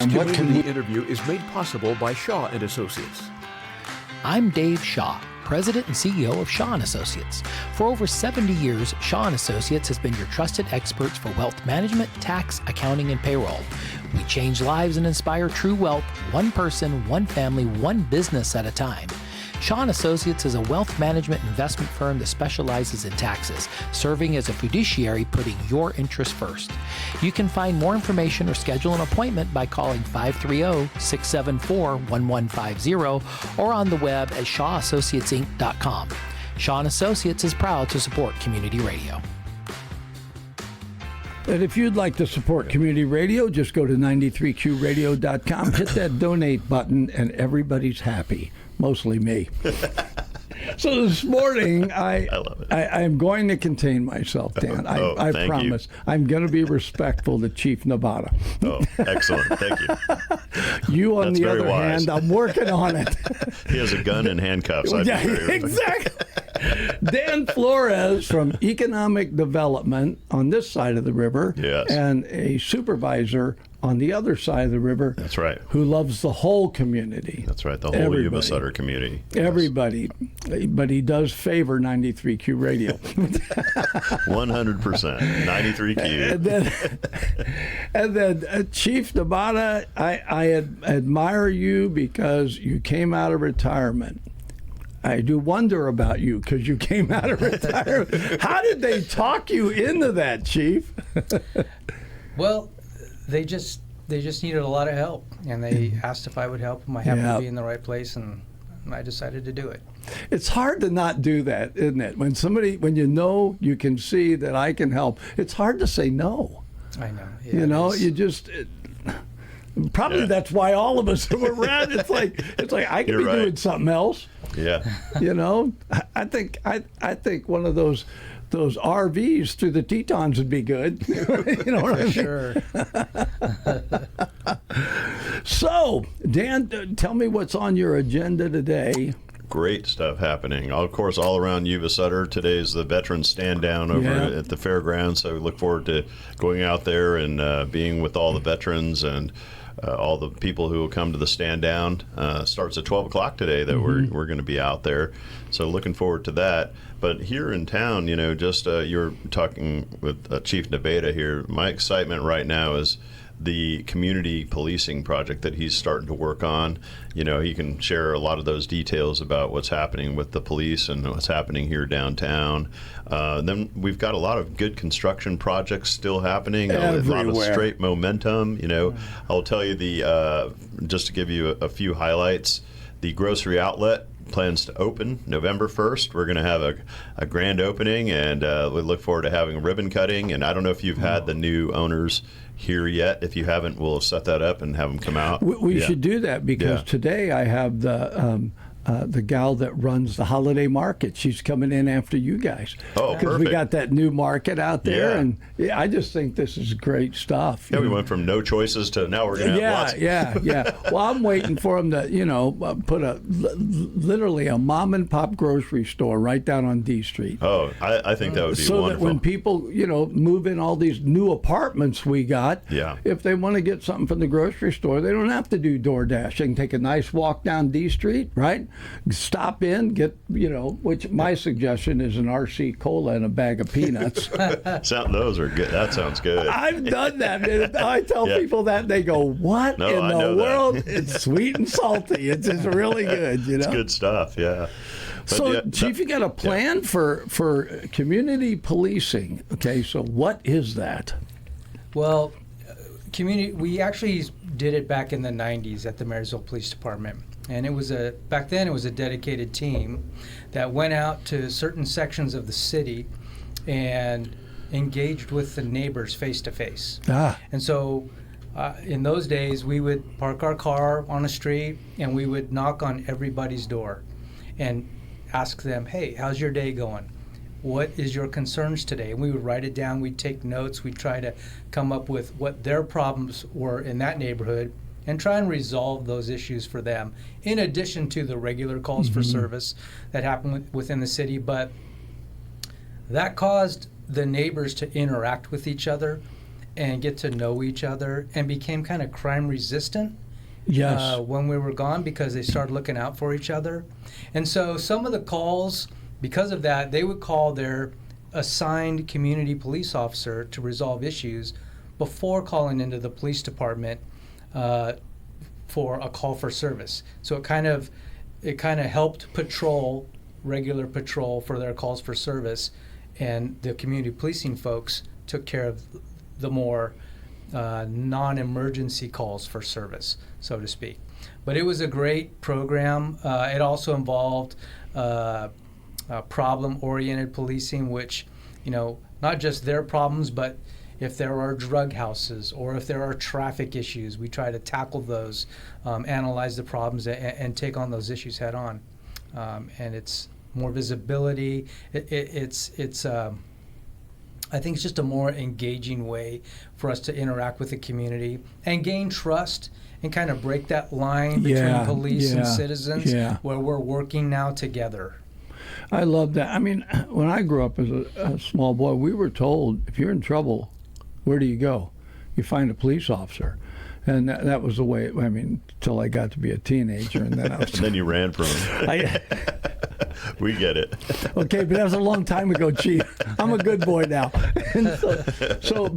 community interview is made possible by Shaw and Associates. I'm Dave Shaw, President and CEO of Shaw & Associates. For over 70 years, Shaw & Associates has been your trusted experts for wealth management, tax, accounting, and payroll. We change lives and inspire true wealth, one person, one family, one business at a time. Shaw & Associates is a wealth management investment firm that specializes in taxes, serving as a fiduciary, putting your interests first. You can find more information or schedule an appointment by calling 530-674-1150 or on the web at shawassociatesinc.com. Shaw & Associates is proud to support community radio. And if you'd like to support community radio, just go to 93qradio.com, hit that donate button, and everybody's happy. Mostly me. So this morning, I am going to contain myself, Dan. I promise. I'm going to be respectful to Chief Nabeta. Oh, excellent. Thank you. You, on That's the very other wise. hand, I'm working on it. He has a gun and handcuffs. Yeah, exactly. Dan Flores from Economic Development on this side of the river, Yes. and a supervisor on the other side of the river. That's right. Who loves the whole community. That's right. The whole Yuba Sutter community. Everybody. But he does favor 93Q radio. 100%. 93Q. And then Chief Nabeta, I admire you because you came out of retirement. I do wonder about you because you came out of retirement. How did they talk you into that, Chief? Well, they just needed a lot of help, and they asked if I would help them. I happened to be in the right place, and I decided to do it. It's hard to not do that, isn't it? When you know you can see that I can help, it's hard to say no. I know. Yeah, probably that's why all of us were around. It's like I could be doing something else. Yeah. I think one of those RVs through the Tetons would be good. You know what I mean? Sure. So, Dan, tell me what's on your agenda today. Great stuff happening. Of course, all around Yuba Sutter. Today is the Veterans Stand Down over at the fairgrounds. So we look forward to going out there and being with all the veterans and all the people who will come to the stand down. Starts at 12 o'clock today that we're going to be out there. So looking forward to that. But here in town, you're talking with Chief Nabeta here. My excitement right now is the community policing project that he's starting to work on. He can share a lot of those details about what's happening with the police and what's happening here downtown. Then we've got a lot of good construction projects still happening. Everywhere. A lot of straight momentum. I'll tell you just to give you a few highlights. The grocery outlet plans to open November 1st. We're going to have a grand opening, and we look forward to having a ribbon cutting. And I don't know if you've had the new owners here yet. If you haven't, we'll set that up and have them come out. We should do that because today I have the gal that runs the holiday market. She's coming in after you guys. Oh, because perfect. we got that new market out there, and I just think this is great stuff. Yeah, we went from no choices to now we're going to have lots. Yeah. Well, I'm waiting for them to, put literally a mom and pop grocery store right down on D Street. Oh, I think that would be so wonderful. that when people, move in all these new apartments we got, Yeah. if they want to get something from the grocery store, they don't have to do DoorDash. They can take a nice walk down D Street, right? Stop in, get, which my suggestion is an RC Cola and a bag of peanuts. Those are good. That sounds good. I've done that. And I tell people that, they go, what in the world? It's sweet and salty. It's really good, It's good stuff, yeah. But so, Chief, you got a plan for community policing. Okay, so what is that? Well, we actually did it back in the 90s at the Marysville Police Department. And back then it was a dedicated team that went out to certain sections of the city and engaged with the neighbors face to face. And so in those days we would park our car on a street and we would knock on everybody's door and ask them, hey, how's your day going? What is your concerns today? And we would write it down, we'd take notes, we'd try to come up with what their problems were in that neighborhood and try and resolve those issues for them, in addition to the regular calls for service that happen within the city. But that caused the neighbors to interact with each other and get to know each other and became kind of crime resistant. Yes. When we were gone, because they started looking out for each other. And so some of the calls, because of that, they would call their assigned community police officer to resolve issues before calling into the police department for a call for service. So it kind of helped regular patrol for their calls for service, and the community policing folks took care of the more non-emergency calls for service, so to speak. But it was a great program. It also involved problem-oriented policing, which, not just their problems, but if there are drug houses or if there are traffic issues, we try to tackle those, analyze the problems, and take on those issues head on. And it's more visibility. I think it's just a more engaging way for us to interact with the community and gain trust and kind of break that line between police and citizens, where we're working now together. I love that. I mean, when I grew up as a small boy, we were told, if you're in trouble, where do you go? You find a police officer. And that was the way, till I got to be a teenager. And then then you ran from him. We get it. Okay, but that was a long time ago, Chief. I'm a good boy now. And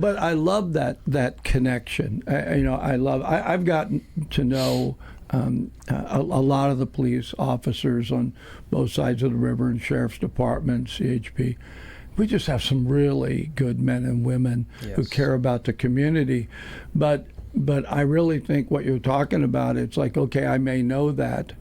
but I love that connection. I've gotten to know a lot of the police officers on both sides of the river, and sheriff's department, CHP. We just have some really good men and women who care about the community. But I really think what you're talking about, it's like, okay, I may know that,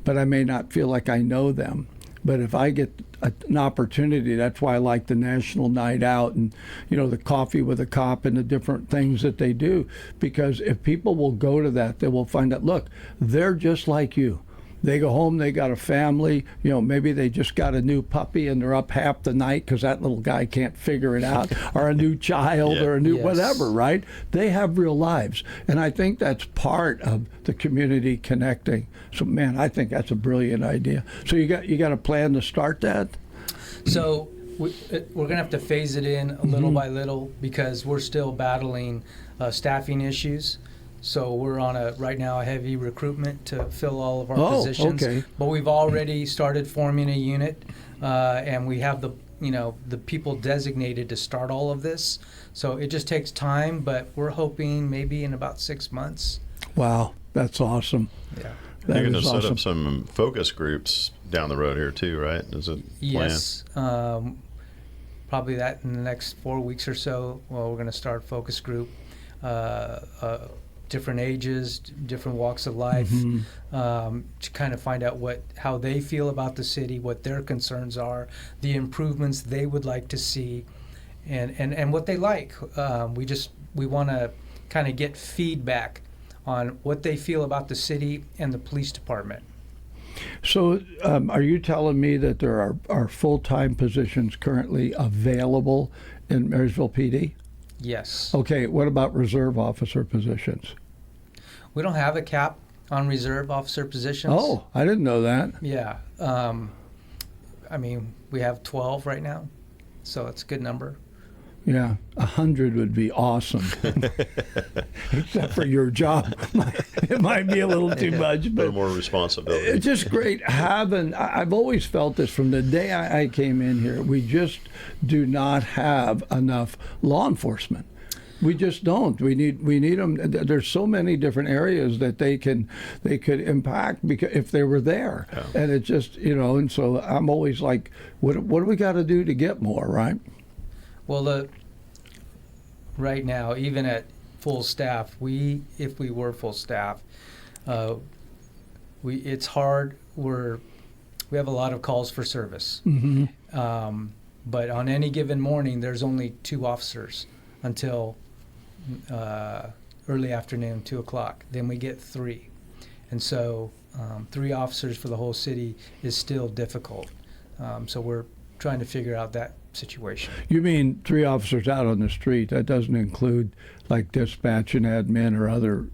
but I may not feel like I know them. But if I get an opportunity, that's why I like the National Night Out and, the Coffee with a Cop and the different things that they do. Because if people will go to that, they will find out, look, they're just like you. They go home, they got a family, maybe they just got a new puppy and they're up half the night because that little guy can't figure it out, or a new child or a new whatever, right? They have real lives. And I think that's part of the community connecting. So, man, I think that's a brilliant idea. So you got a plan to start that? So we're going to have to phase it in a little by little, because we're still battling staffing issues. So we're on right now a heavy recruitment to fill all of our positions. Okay. But we've already started forming a unit, and we have the people designated to start all of this. So it just takes time, but we're hoping maybe in about 6 months. Wow, that's awesome. Yeah. You're going to set up some focus groups down the road here too, right? Is it planned? Yes. Probably that in the next 4 weeks or so. Well, we're going to start focus group. Different ages, different walks of life, to kind of find out how they feel about the city, what their concerns are, the improvements they would like to see, and what they like. We want to kind of get feedback on what they feel about the city and the police department. So are you telling me that there are full-time positions currently available in Marysville PD? Yes. Okay, what about reserve officer positions? We don't have a cap on reserve officer positions. Oh, I didn't know that. Yeah. We have 12 right now, so it's a good number. Yeah, 100 would be awesome. Except for your job. It might be a little too much. But a little more responsibility. It's just great I've always felt this from the day I came in here. We just do not have enough law enforcement. We just don't. We need them. There's so many different areas that they could impact because if they were there. Yeah. And it just, and so I'm always like, what do we got to do to get more, right? Well, right now, even at full staff, if we were full staff, it's hard. We have a lot of calls for service, but on any given morning, there's only 2 officers until early afternoon, 2 o'clock. Then we get 3, and so 3 officers for the whole city is still difficult. So we're trying to figure out that situation. You mean 3 officers out on the street? That doesn't include like dispatch and admin or other.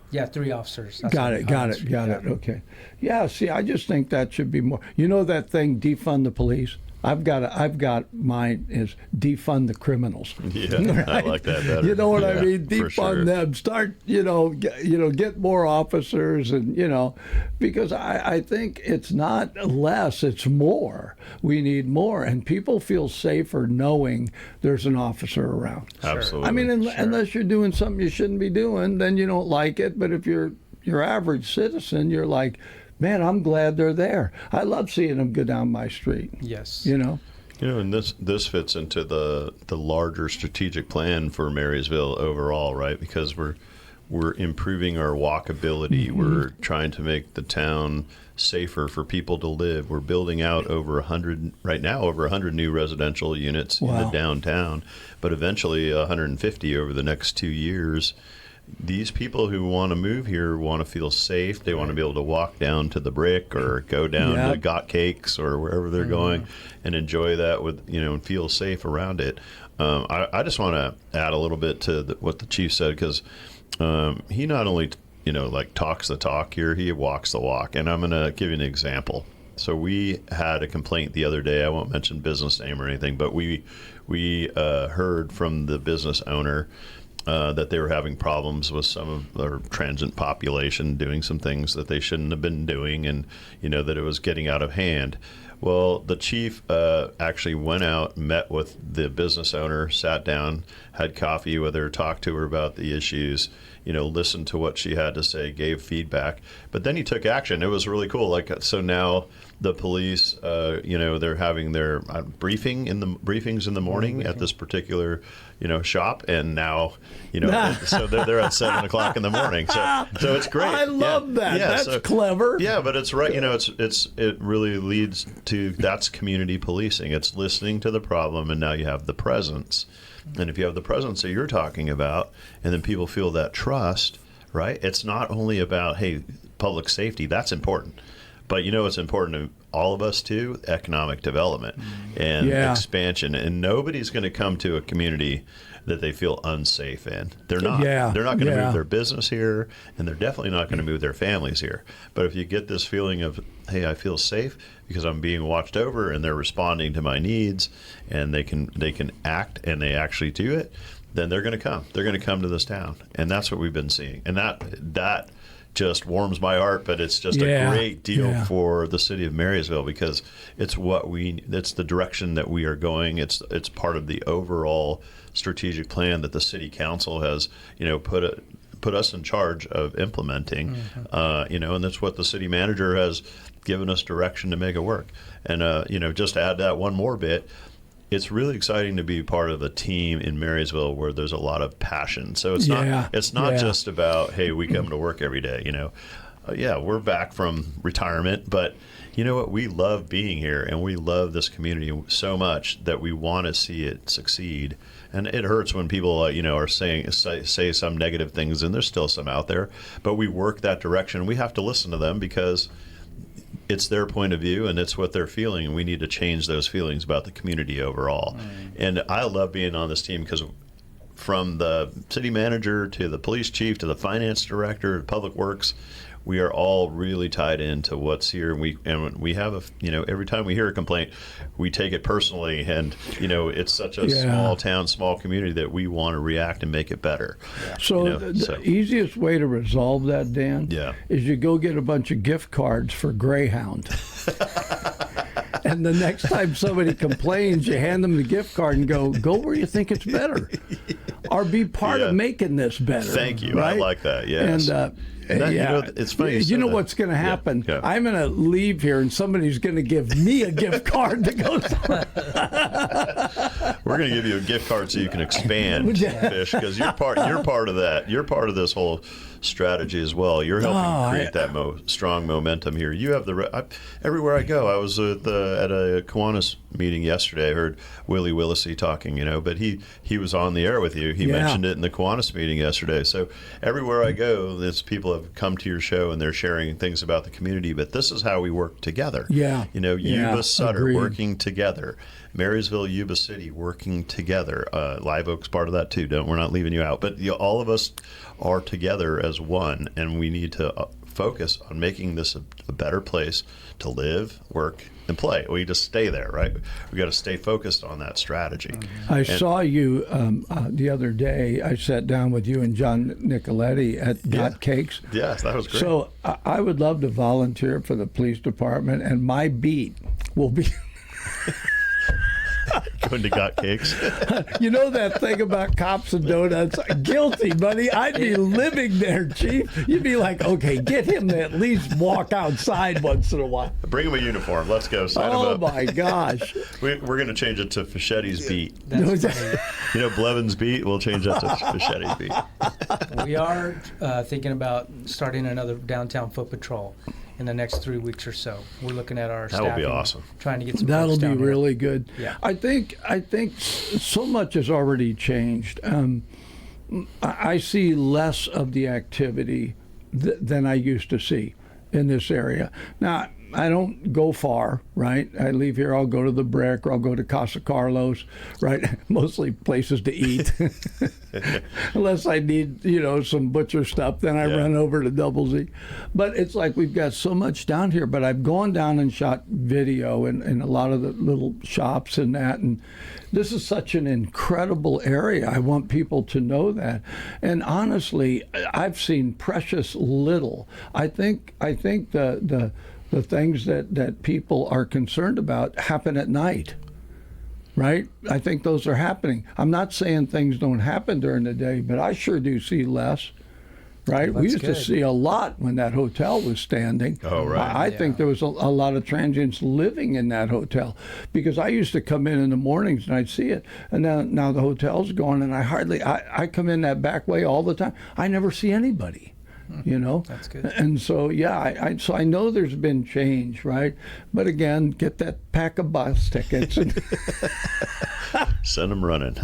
Yeah, 3 officers. That's got it. Okay. Yeah. See, I just think that should be more. You know that thing, defund the police. I've got mine is defund the criminals. Yeah, right? I like that better. You know what I Yeah, mean? for Defund sure. them. Start, get more officers, and because I think it's not less, it's more. We need more, and people feel safer knowing there's an officer around. Absolutely. I mean, unless you're doing something you shouldn't be doing, then you don't like it. But if you're your average citizen, you're like, man, I'm glad they're there. I love seeing them go down my street. Yes. And this fits into the larger strategic plan for Marysville overall, right? Because we're improving our walkability. Mm-hmm. We're trying to make the town safer for people to live. We're building out over 100 new residential units in the Wow. downtown, but eventually 150 over the next 2 years. These people who want to move here want to feel safe. They want to be able to walk down to the Brick or go down to Yep. Got Cakes or wherever they're going and enjoy that with, and feel safe around it. I just want to add a little bit to what the chief said, because he not only, talks the talk here, he walks the walk. And I'm going to give you an example. So we had a complaint the other day. I won't mention business name or anything, but we heard from the business owner that they were having problems with some of their transient population doing some things that they shouldn't have been doing, and that it was getting out of hand. Well, the chief actually went out, met with the business owner, sat down, had coffee with her, talked to her about the issues, listened to what she had to say, gave feedback, but then he took action. It was really cool. So now the police, they're having their briefings in the morning at this particular, shop, and now, so they're at 7:00 in the morning. So it's great. I love that. Yeah, That's clever. Yeah, but it's right. It really leads to, that's community policing. It's listening to the problem, and now you have the presence. And if you have the presence that you're talking about, and then people feel that trust, right? It's not only about, hey, public safety. That's important. But it's important to all of us too, economic development and expansion. And nobody's going to come to a community that they feel unsafe in. They're not. Yeah. They're not going to move their business here, and they're definitely not going to move their families here. But if you get this feeling of, hey, I feel safe because I'm being watched over, and they're responding to my needs, and they can act, and they actually do it, then they're going to come. They're going to come to this town, and that's what we've been seeing. And that just warms my heart, but it's just a great deal for the city of Marysville, because it's the direction that we are going. It's part of the overall strategic plan that the city council has, put us in charge of implementing, and that's what the city manager has given us direction to make it work. And, just to add that one more bit, it's really exciting to be part of a team in Marysville where there's a lot of passion. So it's not just about, hey, we come to work every day, we're back from retirement, but you know what? We love being here, and we love this community so much that we want to see it succeed. And it hurts when people, are say some negative things, and there's still some out there, but we work that direction. We have to listen to them because it's their point of view, and it's what they're feeling, and we need to change those feelings about the community overall. And I love being on this team, because from the city manager to the police chief to the finance director, public works, we are all really tied into what's here. And we have every time we hear a complaint, we take it personally, and it's such a small town, small community that we want to react and make it better. So the easiest way to resolve that, Dan, is you go get a bunch of gift cards for Greyhound. And the next time somebody complains, you hand them the gift card and go where you think it's better, or be part of making this better. Thank you. Right? I like that. Yes. And it's funny. You know what's going to happen? Yeah. I'm going to leave here, and somebody's going to give me a gift card to go. We're going to give you a gift card so you can expand, Fish, because you're part of that. You're part of this whole strategy as well. You're helping create that strong momentum here. You have everywhere I go. I was at a Kiwanis meeting yesterday. I heard Willie Willisey talking, but he was on the air with you. He mentioned it in the Kiwanis meeting yesterday. So everywhere I go, there's people have come to your show, and they're sharing things about the community. But this is how we work together. Yeah. Yuba Sutter agreed. working together, Marysville, Yuba City working together. Live Oak's part of that too. We're not leaving you out. But all of us are together as one, and we need to focus on making this a better place to live, work, and play. We just stay there, right? We got to stay focused on that strategy. I saw you the other day. I sat down with you and John Nicoletti at Got Cakes. Yes, that was great. So I would love to volunteer for the police department, and my beat will be. Going to Got Cakes. You know that thing about cops and donuts? Guilty, buddy. I'd be living there, Chief. You'd be like, okay, get him to at least walk outside once in a while. Bring him a uniform. Let's go. Sign him Oh, up. my gosh. We're going to change it to Fichetti's beat. That's funny. You know, Blevin's beat, we'll change that to Fichetti's beat. We are thinking about starting another downtown foot patrol in the next 3 weeks or so. We're looking at our That would be staffing, awesome. trying to get some That'll folks be down here. really good. Yeah. I think so much has already changed. I see less of the activity than I used to see in this area. Now, I don't go far, right? I leave here, I'll go to the Brick, or I'll go to Casa Carlos, right? Mostly places to eat. Unless I need, some butcher stuff, then I run over to Double Z. But it's like we've got so much down here, but I've gone down and shot video in a lot of the little shops and that, and this is such an incredible area. I want people to know that. And honestly, I've seen precious little. I think the things that people are concerned about happen at night, right? I think those are happening. I'm not saying things don't happen during the day, but I sure do see less, right? We That's used to good. see a lot when that hotel was standing. Oh, right. I think there was a lot of transients living in that hotel, because I used to come in the mornings and I'd see it, and now the hotel's gone, and I come in that back way all the time. I never see anybody. That's good. And so so I know there's been change, right? But again, get that pack of bus tickets. And Send them running.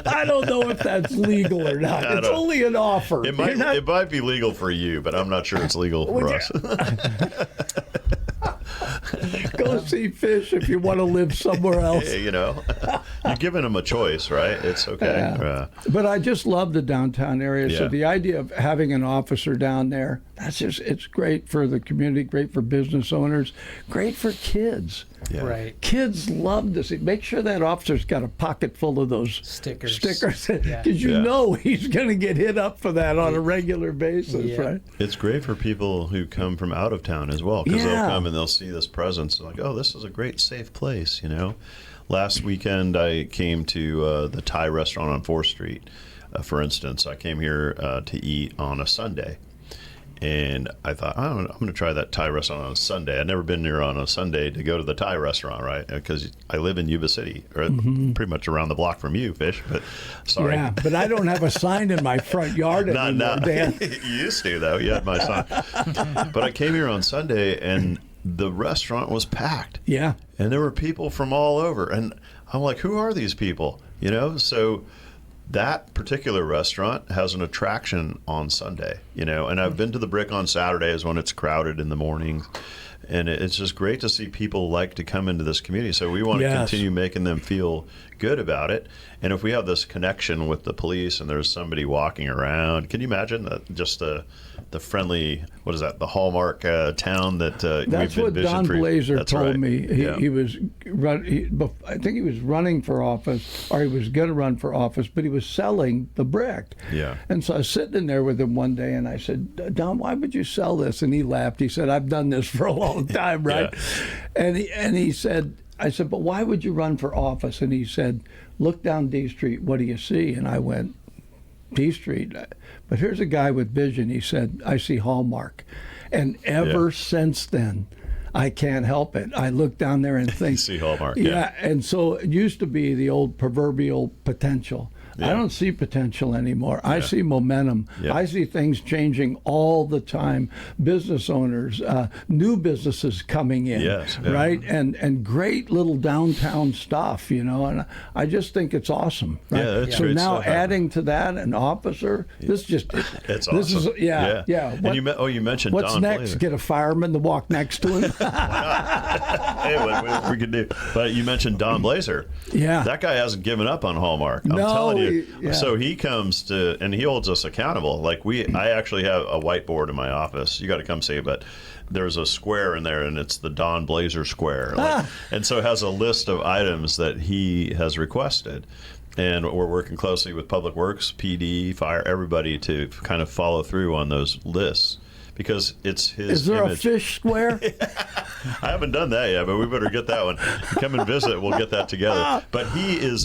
I don't know if that's legal or not. It's only an offer. It might be legal for you, but I'm not sure it's legal for us. Go see Fish if you want to live somewhere else. You're giving them a choice, right? It's okay. Yeah. But I just love the downtown area. So Yeah. the idea of having an officer down there, it's great for the community, great for business owners, great for kids. Yeah. Right. Kids love to see. Make sure that officer's got a pocket full of those Stickers. because Yeah. you Yeah. know he's going to get hit up for that on a regular basis, Yeah. right? It's great for people who come from out of town as well, because Yeah. they'll come and they'll see this presence like, oh, this is a great, safe place, Last weekend, I came to the Thai restaurant on 4th Street, for instance. I came here to eat on a Sunday. And I thought, I'm going to try that Thai restaurant on a Sunday. I'd never been there on a Sunday to go to the Thai restaurant, right? Because I live in Yuba City, or pretty much around the block from you, Fish. But sorry. Yeah, but I don't have a sign in my front yard anymore, Not Dan. You used to, though. You had my son. But I came here on Sunday, and the restaurant was packed. Yeah. And there were people from all over. And I'm like, who are these people? So that particular restaurant has an attraction on Sunday, and I've been to the Brick on Saturdays when it's crowded in the mornings. And it's just great to see people like to come into this community. So we want to continue making them feel good about it. And if we have this connection with the police and there's somebody walking around, can you imagine that just the friendly, what is that, the Hallmark town that That's we've what envisioned Don for you? Blazer That's told right. me. He was I think he was running for office, or he was going to run for office, but he was selling the Brick. Yeah. And so I was sitting in there with him one day, and I said, Don, why would you sell this? And he laughed. He said, I've done this for a long time, right? Yeah. And he said, I said, but why would you run for office? And he said, look down D Street. What do you see? And I went, D Street. But here's a guy with vision. He said, I see Hallmark. And ever since then, I can't help it. I look down there and think, See Hallmark. yeah. And so it used to be the old proverbial potential. I don't see potential anymore. I see momentum. Yeah. I see things changing all the time. Business owners, new businesses coming in, Yes, yeah. right? And great little downtown stuff, and I just think it's awesome. Right? Yeah, that's so great now stuff happening. adding to that an officer, this just It's this awesome. is yeah. And you mentioned What's Don next? Blazer. Get a fireman to walk next to him. Hey, what we could do. But you mentioned Don Blazer. Yeah. That guy hasn't given up on Hallmark. I'm No, telling you. yeah. So he comes to, and he holds us accountable. Like I actually have a whiteboard in my office. You got to come see it, but there's a square in there, and it's the Don Blazer square. And so it has a list of items that he has requested. And we're working closely with Public Works, PD, Fire, everybody to kind of follow through on those lists. Because it's his Is there image. a fish square? I haven't done that yet, but we better get that one. Come and visit. We'll get that together. But he is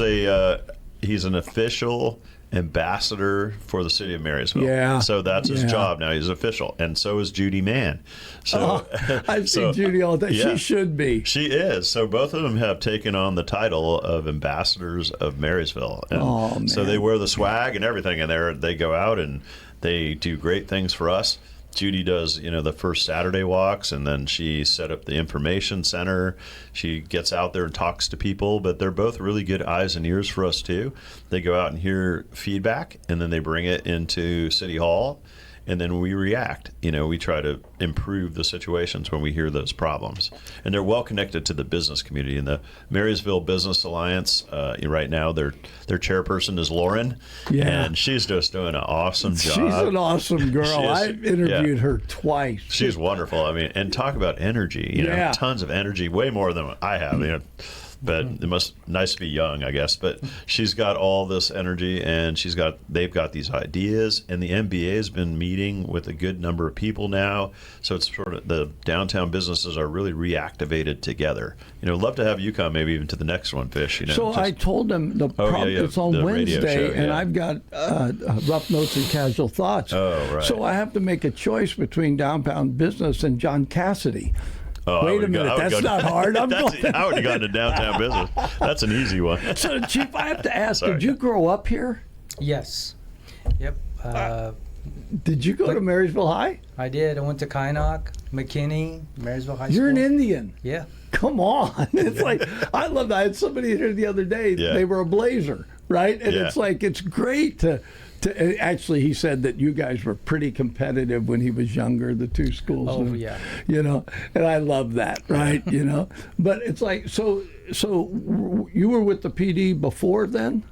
he's an official ambassador for the city of Marysville. Yeah. So that's his Yeah. job now. He's official. And so is Judy Mann. So I've seen Judy all the time. Yeah. She should be. She is. So both of them have taken on the title of ambassadors of Marysville. And so they wear the swag and everything, and they go out and they do great things for us. Judy does, the first Saturday walks, and then she set up the information center. She gets out there and talks to people, but they're both really good eyes and ears for us too. They go out and hear feedback, and then they bring it into City Hall, and then we react. We try to improve the situations when we hear those problems. And they're well connected to the business community. And the Marysville Business Alliance, right now, their chairperson is Lauren. Yeah. And she's just doing an awesome job. She's an awesome girl. She is. I've interviewed her twice. She's wonderful. I mean, and talk about energy. Yeah. Tons of energy, way more than I have. But it nice to be young, I guess. But she's got all this energy, and they've got these ideas, and the MBA has been meeting with a good number of people now. So it's sort of the downtown businesses are really reactivated together. Love to have you come, maybe even to the next one, Fish. I told them it's on the radio Wednesday, show, and I've got Rough Notes and Casual Thoughts. Oh, right. So I have to make a choice between downtown business and John Cassidy. Oh, Wait a minute, that's not hard. I would have gone to downtown business. That's an easy one. So, Chief, I have to ask, Sorry. did you grow up here? Yes. Yep. Did you go to Marysville High? I did. I went to Kynoch, McKinney, Marysville High School. You're an Indian. Yeah. Come on. It's like, I love that. I had somebody here the other day. Yeah. They were a Blazer, right? And Yeah. it's like, it's great to actually, he said that you guys were pretty competitive when he was younger, the two schools. Oh, and, yeah. And I love that, right? But it's like, so you were with the PD before then?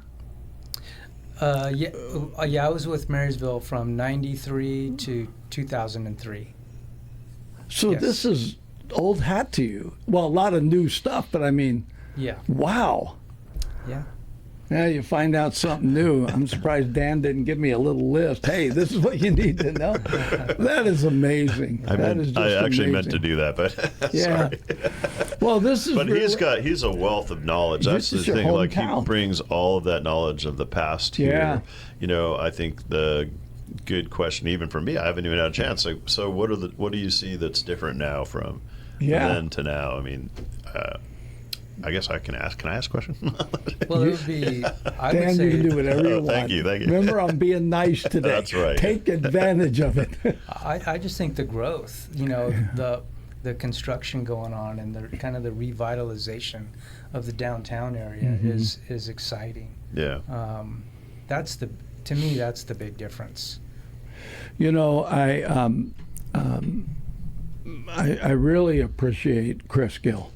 Yeah, I was with Marysville from 93 to 2003. So Yes. this is old hat to you. Well, a lot of new stuff, but I mean, Yeah. wow. Yeah. Yeah, you find out something new. I'm surprised Dan didn't give me a little list. Hey, this is what you need to know. That is amazing. I actually meant to amazing. do that, but Yeah. sorry. Well, this is. But really, he's a wealth of knowledge. That's This the is your thing. Like hometown. he brings all of that knowledge of the past Yeah. here. I think the good question, even for me, I haven't even had a chance. So what do you see that's different now from then to now? I mean, I guess I can ask. Can I ask a question? Well, it would be. I Dan, would say, you can do whatever you want. Thank you. Remember, I'm being nice today. That's right. Take advantage of it. I just think the growth, the construction going on and the kind of the revitalization of the downtown area is exciting. Yeah. To me, that's the big difference. I really appreciate Chris Gill.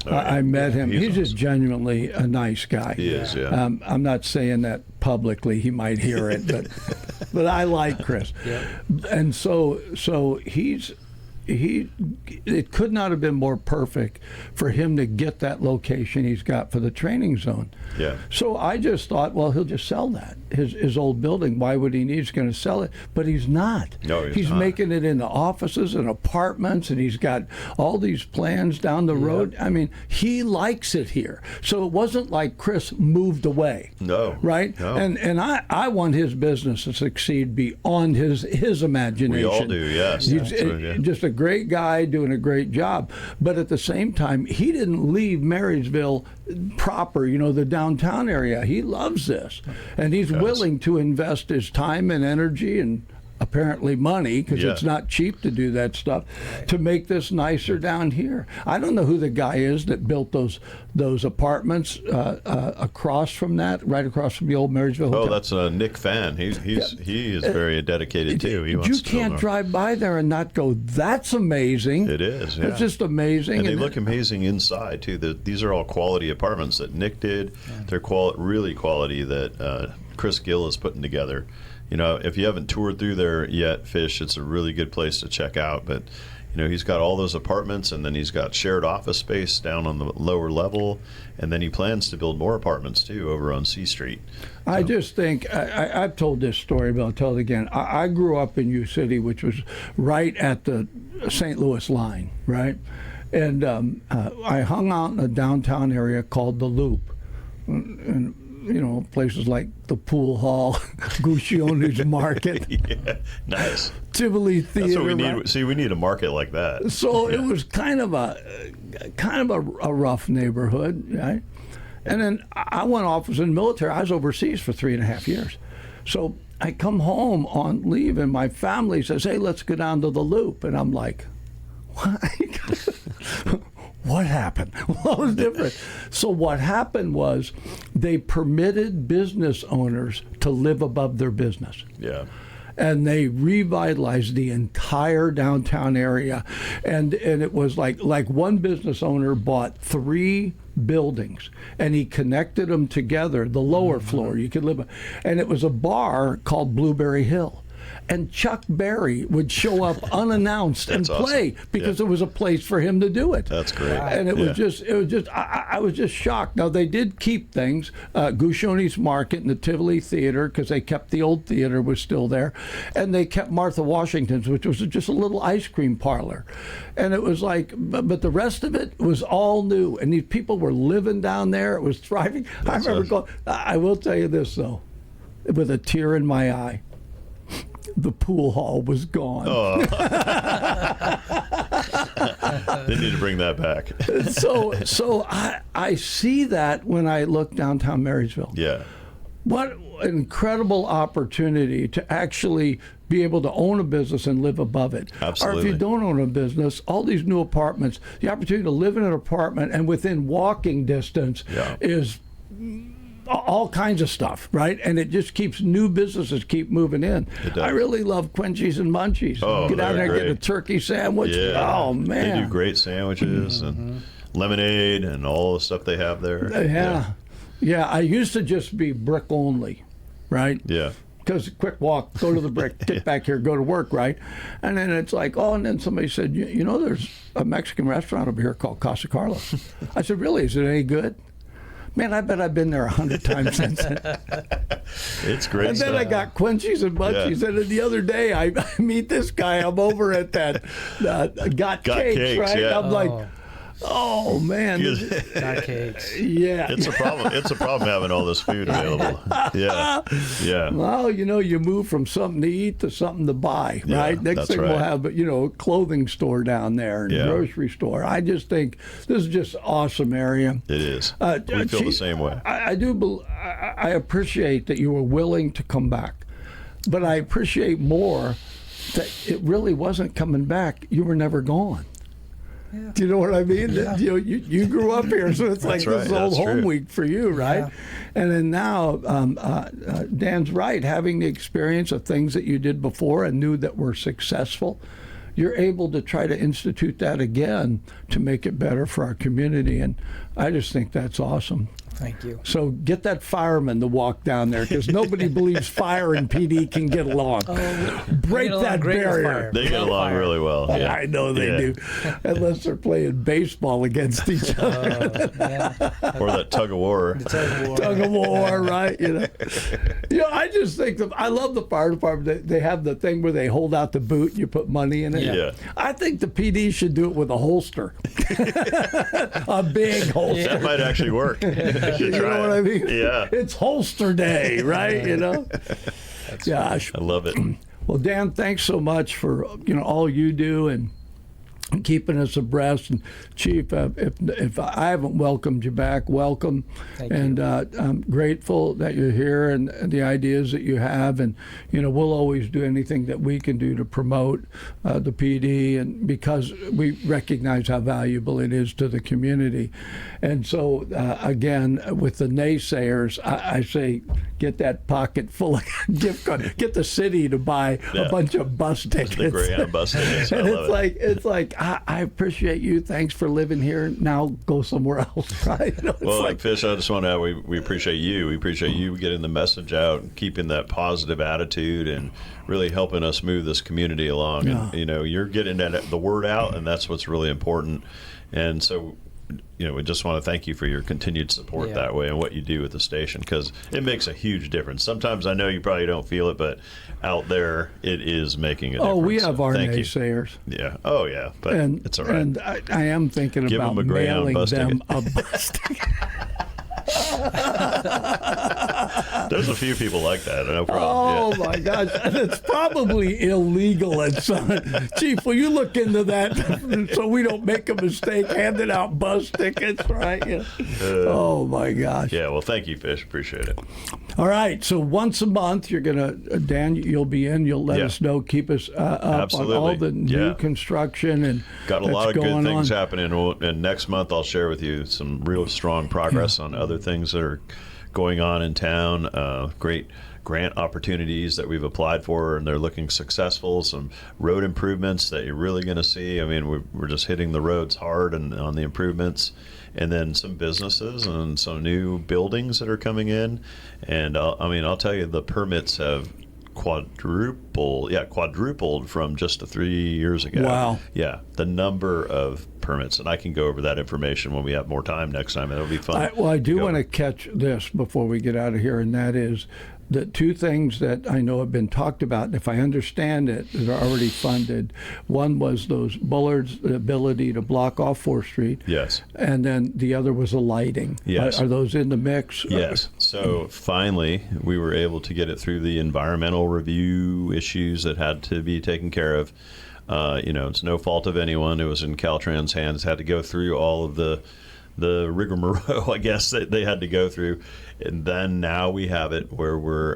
Oh, yeah. I met him. He's awesome. just genuinely a nice guy. He is, yeah. I'm not saying that publicly. He might hear it, but I like Chris. Yeah. And so it could not have been more perfect for him to get that location he's got for the training zone. Yeah. So I just thought, well, he'll just sell that, his old building. Why would he need? He's going to sell it, but he's not. No, he's not. Making it into offices and apartments, and he's got all these plans down the road. I mean, he likes it here. So it wasn't like Chris moved away. No. Right? No. And I want his business to succeed beyond his imagination. We all do, yes. He's That's right, yeah. just a great guy doing a great job. But at the same time, he didn't leave Marysville proper, the downtown area. He loves this. And he's willing to invest his time and energy and apparently money, because it's not cheap to do that stuff, to make this nicer down here. I don't know who the guy is that built those apartments across from that, right across from the old Marysville Hotel. Oh, that's Nick Fan. He is very dedicated too. You can't drive by there and not go, that's amazing. It is. Yeah. It's just amazing. And they look amazing inside too. These are all quality apartments that Nick did. They're really quality that Chris Gill is putting together. If you haven't toured through there yet, Fish, it's a really good place to check out. But, he's got all those apartments, and then he's got shared office space down on the lower level, and then he plans to build more apartments, too, over on C Street. So. I just think, I've told this story, but I'll tell it again. I grew up in U City, which was right at the St. Louis line, right? And I hung out in a downtown area called The Loop. And places like the Pool Hall, Guccione's Market. Yeah, nice. Tivoli Theater. That's what we need. Right? See, we need a market like that. So it was kind of a rough neighborhood, right? And then I went off, was in the military. I was overseas for 3.5 years. So I come home on leave, and my family says, hey, let's go down to the Loop. And I'm like, what? What happened? What was different? So what happened was they permitted business owners to live above their business. Yeah. And they revitalized the entire downtown area. And it was like one business owner bought 3 buildings, and he connected them together, the lower floor you could live in. And it was a bar called Blueberry Hill. And Chuck Berry would show up unannounced and play because there was a place for him to do it. That's great. And it was just, I was just shocked. Now, they did keep things, Guccione's Market and the Tivoli Theater, because they kept the old theater was still there. And they kept Martha Washington's, which was just a little ice cream parlor. And it was like, but the rest of it was all new. And these people were living down there. It was thriving. I remember going, I will tell you this, though, with a tear in my eye. The Pool Hall was gone. Oh. They need to bring that back. So I see that when I look downtown Marysville. Yeah. What an incredible opportunity to actually be able to own a business and live above it. Absolutely. Or if you don't own a business, all these new apartments, the opportunity to live in an apartment and within walking distance is all kinds of stuff, right? And it just keeps new businesses keep moving in. I really love Quincy's and Munchies. Oh, get out there and great. get a turkey sandwich. Yeah. Oh, man. They do great sandwiches and lemonade and all the stuff they have there. Yeah, I used to just be brick only, right? Yeah. Because quick walk, go to the brick, get back here, go to work, right? And then it's like, and then somebody said, there's a Mexican restaurant over here called Casa Carlos. I said, really? Is it any good? Man, I bet I've been there 100 times since then. It's great And stuff. then I got Quincy's and Munchies. And then the other day, I meet this guy. I'm over at that Got Cakes, right? Yeah. I'm like, oh, man. Got cakes. Yeah. It's a problem. It's a problem having all this food available. Yeah. Yeah. Well, you move from something to eat to something to buy, Yeah, right? Next that's thing we'll right. have, a clothing store down there and grocery store. I just think this is just awesome area. It is. We feel the same way. I do. I appreciate that you were willing to come back, but I appreciate more that it really wasn't coming back. You were never gone. Yeah. Do you know what I mean? Yeah. You grew up here, so it's like this is old home week for you, right? Yeah. And then now, Dan's right. Having the experience of things that you did before and knew that were successful, you're able to try to institute that again to make it better for our community. And I just think that's awesome. Thank you. So get that fireman to walk down there, because nobody believes fire and PD can get along. Break that barrier. They get along really well. Yeah. I know they do, unless they're playing baseball against each other. Or that tug of war. Tug of war, right? I just think I love the fire department. They have the thing where they hold out the boot and you put money in it. Yeah. I think the PD should do it with a holster, a big holster. That might actually work. You know what I mean? Yeah. It's holster day, right? Gosh. I love it. Well, Dan, thanks so much for all you do, and keeping us abreast. And Chief, if I haven't welcomed you back, welcome. Thank and you. I'm grateful that you're here and the ideas that you have. And we'll always do anything that we can do to promote the PD, and because we recognize how valuable it is to the community. And so again, with the naysayers, I say get that pocket full of gift cards. Get the city to buy a bunch of bus tickets. The Greyhound bus tickets. And I love it. it's like I appreciate you. Thanks for living here. Now go somewhere else. Right? Well, Fish, I just want to add, we appreciate you. We appreciate you getting the message out, and keeping that positive attitude, and really helping us move this community along. Yeah. And you're getting the word out, and that's what's really important. And so, we just want to thank you for your continued support that way, and what you do with the station, because it makes a huge difference. Sometimes I know you probably don't feel it, but out there it is making a difference. Oh, we have So our thank you. naysayers. Yeah. Oh, yeah. But it's all right. And I am thinking Give about them a Greyhound mailing bus them ticket. a bus ticket. There's a few people like that. No Oh problem. my gosh, and it's probably illegal. And Chief, will you look into that so we don't make a mistake handing out bus tickets, right? Oh my gosh. Yeah. Well, thank you, Fish. Appreciate it. All right, so once a month you're gonna, Dan, you'll be in. You'll let us know. Keep us up Absolutely. on all the new Yeah. construction and Got a that's lot of good going things on. happening, and next month I'll share with you some real strong progress on other things that are going on in town. Great grant opportunities that we've applied for, and they're looking successful. Some road improvements that you're really going to see. I mean, we're just hitting the roads hard and on the improvements, and then some businesses and some new buildings that are coming in. And I'll tell you, the permits have quadrupled from just 3 years ago. Wow. Yeah, the number of permits, and I can go over that information when we have more time next time, and it'll be fun. I do go want to over. catch this before we get out of here, and that is the two things that I know have been talked about, and if I understand it, that are already funded. One was those bullards, the ability to block off 4th Street. Yes. And then the other was the lighting. Yes. Are those in the mix? Yes. So finally, we were able to get it through the environmental review issues that had to be taken care of. It's no fault of anyone. It was in Caltrans' hands. Had to go through all of the rigmarole, I guess, that they had to go through. And then now we have it where we're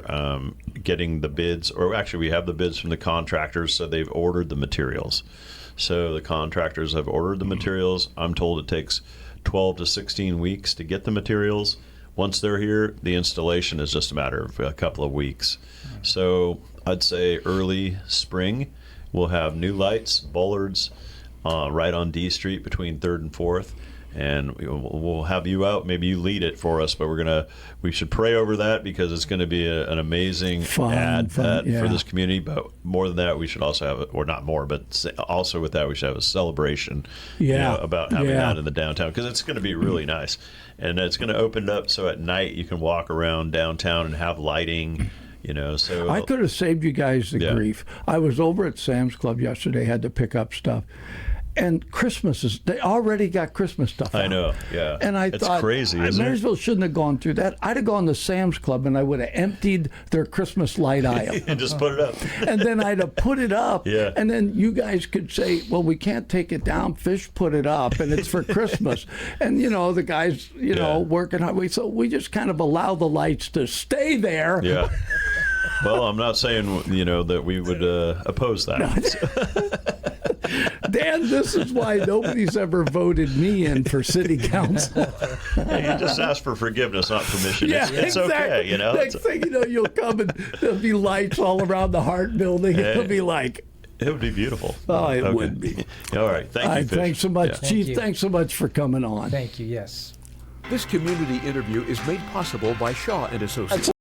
getting the bids, or actually we have the bids from the contractors, so they've ordered the materials. So the contractors have ordered the materials. I'm told it takes 12 to 16 weeks to get the materials. Once they're here, the installation is just a matter of a couple of weeks. So I'd say early spring, we'll have new lights, bollards, right on D Street between 3rd and 4th. And we'll have you out. Maybe you lead it for us, but we should pray over that, because it's going to be an amazing ad for this community. But more than that, we should also have, or not more, but also with that, we should have a celebration about having that in the downtown, because it's going to be really nice. And it's going to open it up so at night you can walk around downtown and have lighting. So I could have saved you guys the grief. I was over at Sam's Club yesterday, had to pick up stuff. And they already got Christmas stuff out. I know, yeah. And I thought, crazy, isn't it? Marysville shouldn't have gone through that. I'd have gone to Sam's Club and I would have emptied their Christmas light aisle. And just put it up. And then I'd have put it up. Yeah. And then you guys could say, well, we can't take it down. Fish put it up and it's for Christmas. And, the guys, working hard. So we just kind of allow the lights to stay there. Yeah. Well, I'm not saying, that we would oppose that. Dan, this is why nobody's ever voted me in for city council. Hey, you just ask for forgiveness, not permission. Yeah, it's exactly. okay, Next thing you know, you'll come and there'll be lights all around the Hart building. Hey. It'll be like, It would be beautiful. oh, it would be. All right. Thank you, Fish. Thanks so much, Yeah. Chief. Thank you. Thanks so much for coming on. Thank you. Yes. This community interview is made possible by Shaw and Associates.